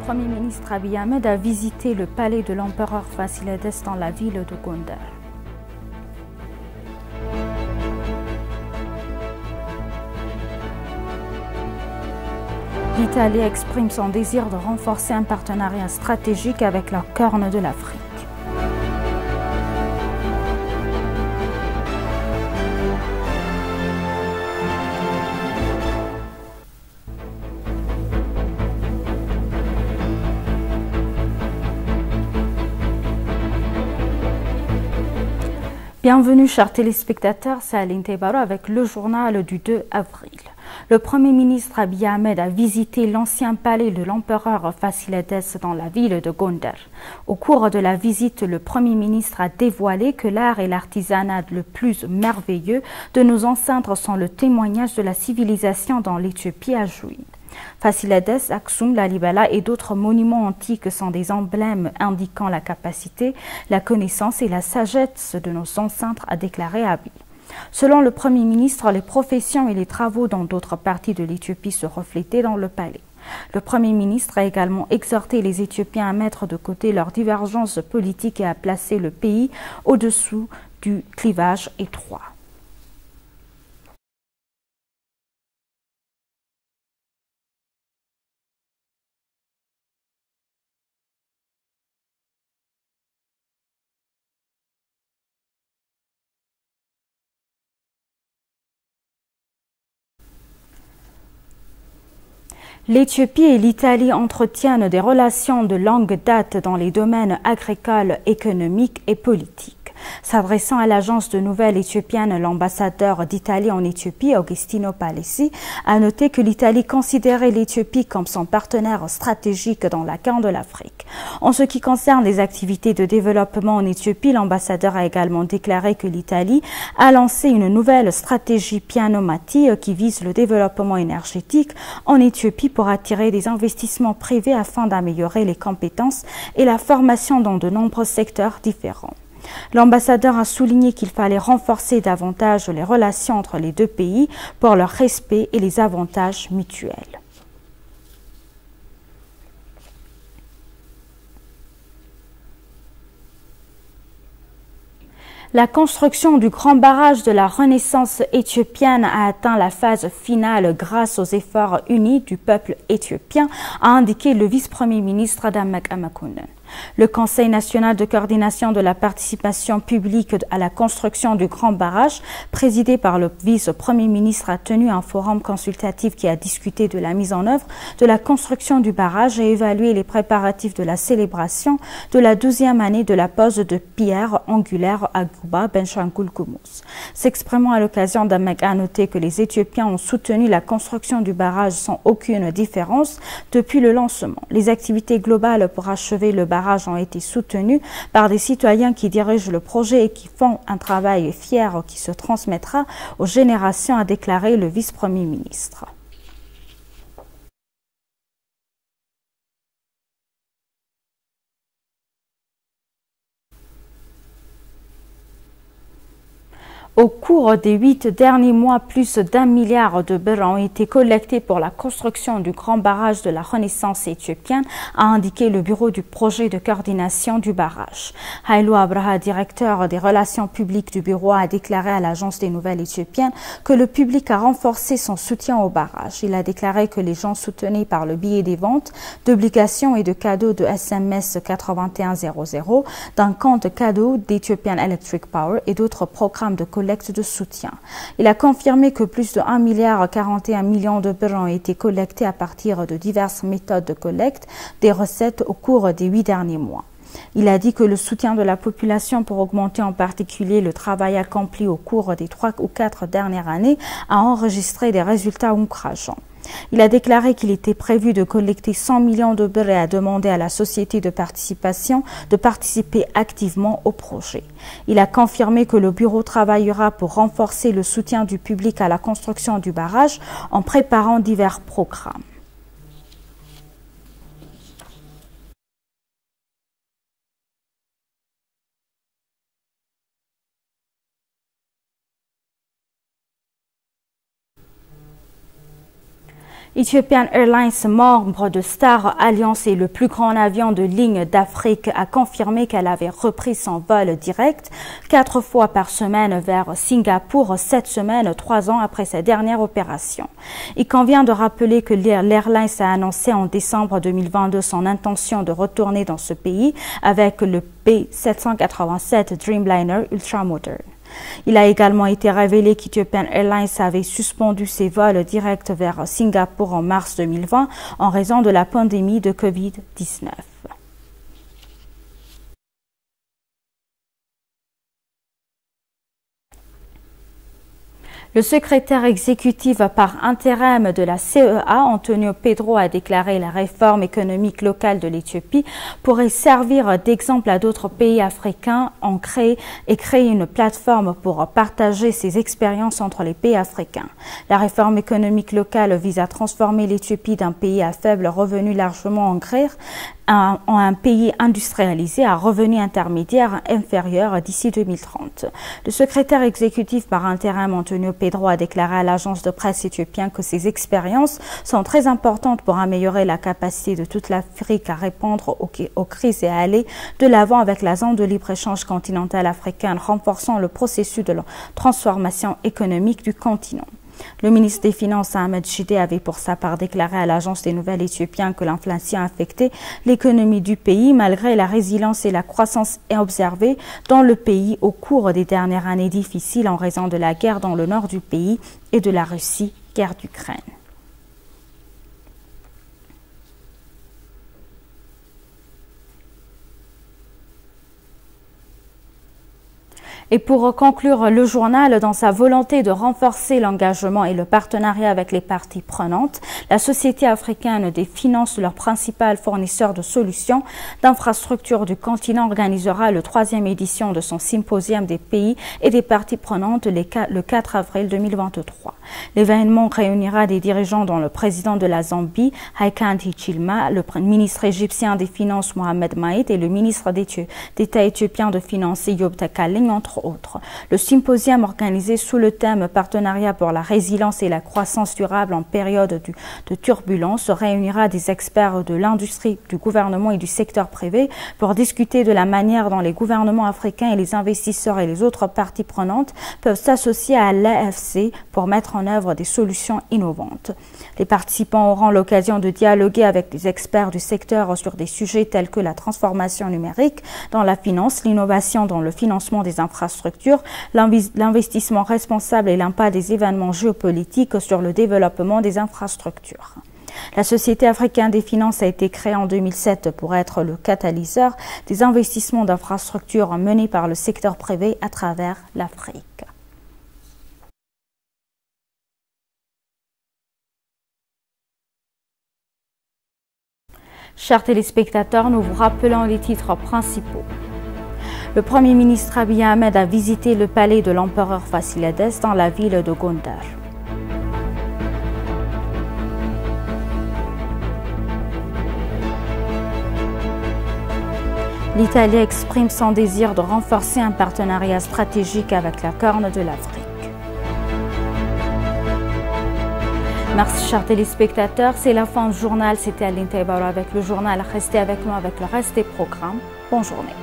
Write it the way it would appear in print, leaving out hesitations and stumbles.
Premier ministre Abiy Ahmed a visité le palais de l'empereur Fasilides dans la ville de Gondar. L'Italie exprime son désir de renforcer un partenariat stratégique avec la Corne de l'Afrique. Bienvenue chers téléspectateurs, c'est Aline Tebaro avec le journal du 2 avril. Le Premier ministre Abiy Ahmed a visité l'ancien palais de l'empereur Fasilides dans la ville de Gondar. Au cours de la visite, le Premier ministre a dévoilé que l'art et l'artisanat le plus merveilleux de nos ancêtres sont le témoignage de la civilisation dans l'Éthiopie à jouir. Fasilides, Aksum, Lalibela et d'autres monuments antiques sont des emblèmes indiquant la capacité, la connaissance et la sagesse de nos ancêtres, a déclaré Abiy. Selon le Premier ministre, les professions et les travaux dans d'autres parties de l'Éthiopie se reflétaient dans le palais. Le Premier ministre a également exhorté les Éthiopiens à mettre de côté leurs divergences politiques et à placer le pays au-dessous du clivage étroit. L'Éthiopie et l'Italie entretiennent des relations de longue date dans les domaines agricoles, économiques et politiques. S'adressant à l'agence de nouvelles éthiopienne, l'ambassadeur d'Italie en Éthiopie, Agostino Palesi, a noté que l'Italie considérait l'Éthiopie comme son partenaire stratégique dans la Corne de l'Afrique. En ce qui concerne les activités de développement en Éthiopie, l'ambassadeur a également déclaré que l'Italie a lancé une nouvelle stratégie Piano Mati qui vise le développement énergétique en Éthiopie pour attirer des investissements privés afin d'améliorer les compétences et la formation dans de nombreux secteurs différents. L'ambassadeur a souligné qu'il fallait renforcer davantage les relations entre les deux pays pour leur respect et les avantages mutuels. La construction du grand barrage de la Renaissance éthiopienne a atteint la phase finale grâce aux efforts unis du peuple éthiopien, a indiqué le vice-premier ministre Damek Amakunen. Le Conseil national de coordination de la participation publique à la construction du grand barrage, présidé par le vice-premier ministre, a tenu un forum consultatif qui a discuté de la mise en œuvre de la construction du barrage et évalué les préparatifs de la célébration de la 12e année de la pose de pierre angulaire à Gouba, Benshangul Gumuz. S'exprimant à l'occasion, Damek a noté que les Éthiopiens ont soutenu la construction du barrage sans aucune différence depuis le lancement. Les activités globales pour achever le barrage ont été soutenus par des citoyens qui dirigent le projet et qui font un travail fier qui se transmettra aux générations, a déclaré le vice-premier ministre. Au cours des 8 derniers mois, plus d'1 milliard de birr ont été collectés pour la construction du grand barrage de la Renaissance éthiopienne, a indiqué le bureau du projet de coordination du barrage. Haïlou Abraha, directeur des relations publiques du bureau, a déclaré à l'agence des nouvelles éthiopiennes que le public a renforcé son soutien au barrage. Il a déclaré que les gens soutenaient par le biais des ventes, d'obligations et de cadeaux de SMS 8100, d'un compte cadeau d'Ethiopian Electric Power et d'autres programmes de collecte de soutien. Il a confirmé que plus de 1,41 milliard de birr ont été collectés à partir de diverses méthodes de collecte des recettes au cours des 8 derniers mois. Il a dit que le soutien de la population pour augmenter en particulier le travail accompli au cours des 3 ou 4 dernières années a enregistré des résultats encourageants. Il a déclaré qu'il était prévu de collecter 100 millions de birr et a demandé à la société de participation de participer activement au projet. Il a confirmé que le bureau travaillera pour renforcer le soutien du public à la construction du barrage en préparant divers programmes. Ethiopian Airlines, membre de Star Alliance et le plus grand avion de ligne d'Afrique, a confirmé qu'elle avait repris son vol direct 4 fois par semaine vers Singapour, 7 semaines, 3 ans après sa dernière opération. Il convient de rappeler que l'Airlines a annoncé en décembre 2022 son intention de retourner dans ce pays avec le B787 Dreamliner ultramoderne. Il a également été révélé qu'Ethiopian Airlines avait suspendu ses vols directs vers Singapour en mars 2020 en raison de la pandémie de Covid-19. Le secrétaire exécutif par intérim de la CEA, Antonio Pedro, a déclaré la réforme économique locale de l'Éthiopie pourrait servir d'exemple à d'autres pays africains et créer une plateforme pour partager ses expériences entre les pays africains. La réforme économique locale vise à transformer l'Éthiopie d'un pays à faible revenu largement en un pays industrialisé à revenu intermédiaire inférieur d'ici 2030. Le secrétaire exécutif par intérim Antonio Pedro a déclaré à l'agence de presse éthiopienne que ces expériences sont très importantes pour améliorer la capacité de toute l'Afrique à répondre aux crises et à aller de l'avant avec la zone de libre-échange continentale africaine, renforçant le processus de transformation économique du continent. Le ministre des Finances, Ahmed Shide, avait pour sa part déclaré à l'agence des nouvelles éthiopiennes que l'inflation affectait l'économie du pays malgré la résilience et la croissance observées dans le pays au cours des dernières années difficiles en raison de la guerre dans le nord du pays et de la Russie, guerre d'Ukraine. Et pour conclure le journal, dans sa volonté de renforcer l'engagement et le partenariat avec les parties prenantes, la Société africaine des finances, leur principal fournisseur de solutions d'infrastructures du continent, organisera le 3e édition de son symposium des pays et des parties prenantes le 4 avril 2023. L'événement réunira des dirigeants dont le président de la Zambie, Hakainde Hichilema, le ministre égyptien des Finances, Mohamed Maïd, et le ministre d'État éthiopien de Finances, Yob Takaling, entre autres. Le symposium organisé sous le thème Partenariat pour la résilience et la croissance durable en période de turbulence réunira des experts de l'industrie, du gouvernement et du secteur privé pour discuter de la manière dont les gouvernements africains et les investisseurs et les autres parties prenantes peuvent s'associer à l'AFC pour mettre en œuvre des solutions innovantes. Les participants auront l'occasion de dialoguer avec des experts du secteur sur des sujets tels que la transformation numérique dans la finance, l'innovation dans le financement des infrastructures, l'investissement responsable et l'impact des événements géopolitiques sur le développement des infrastructures. La Société africaine des finances a été créée en 2007 pour être le catalyseur des investissements d'infrastructures menés par le secteur privé à travers l'Afrique. Chers téléspectateurs, nous vous rappelons les titres principaux. Le Premier ministre Abiy Ahmed a visité le palais de l'empereur Fasilides dans la ville de Gondar. L'Italie exprime son désir de renforcer un partenariat stratégique avec la Corne de l'Afrique. Merci chers téléspectateurs, c'est la fin du journal. C'était Aline Taïbaro avec le journal. Restez avec nous avec le reste des programmes. Bonne journée.